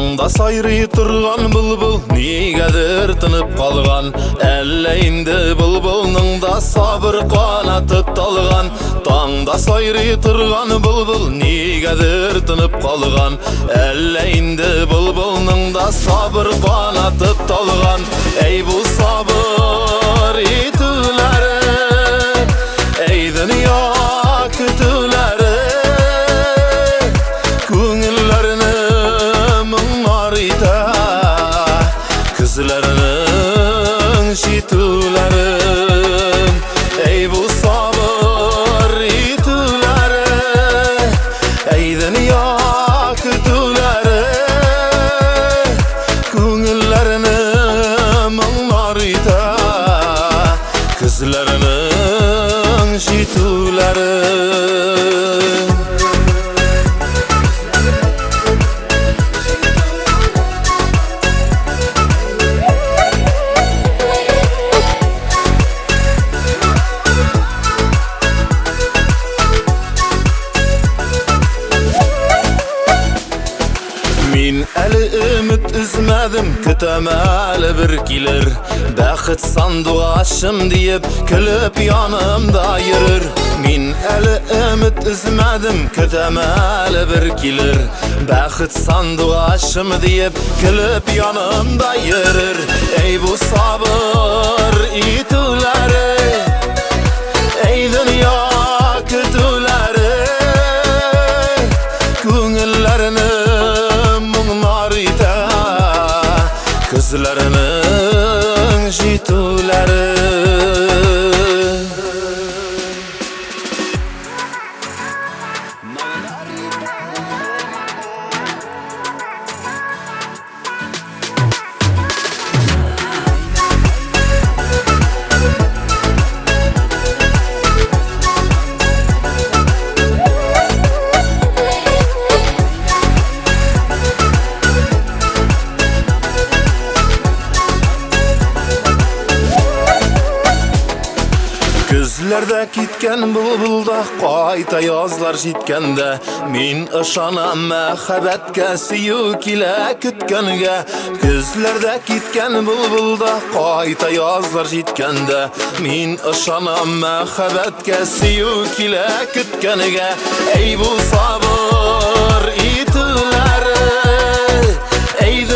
Tağda sayri turgan bulbul nigedir tınıp kalgan. Elle indi bulbulның da sabır kanatı talgan. Tağda sayri turgan bulbul nigedir tınıp kalgan. Elle indi bulbulның da sabır kanatı talgan. Ey bu sabır itüleri, ey dünya kütüleri, köngüllerini mınlar ite, kızlarının şitüleri. Ey bu sabır itüleri, ey dünya kütüleri, köngüllerini mınlar ite, kızlarının şitüleri. Min eli ümit üzmedim, kütemeli bir kilir. Bəxit sanduğaşım deyip külüp yanımda yürür. Min eli ümit üzmedim, kütemeli bir kilir. Bəxit sanduğaşım deyip külüp yanımda yürür. Ey bu sabır itüleri, ey dünya kütüleri, köngüllerini mınlar ite, kızlarının şitüleri. Gözlerde kitken bulbulda qayta yazlar jitkende. Min ışanam mehabetke suyuk ile kütkenge. Gözlerde kitken bulbulda qayta yazlar jitkende. Min ışanam mehabetke suyuk ile kütkenge. Ey bu sabır itüleri, ey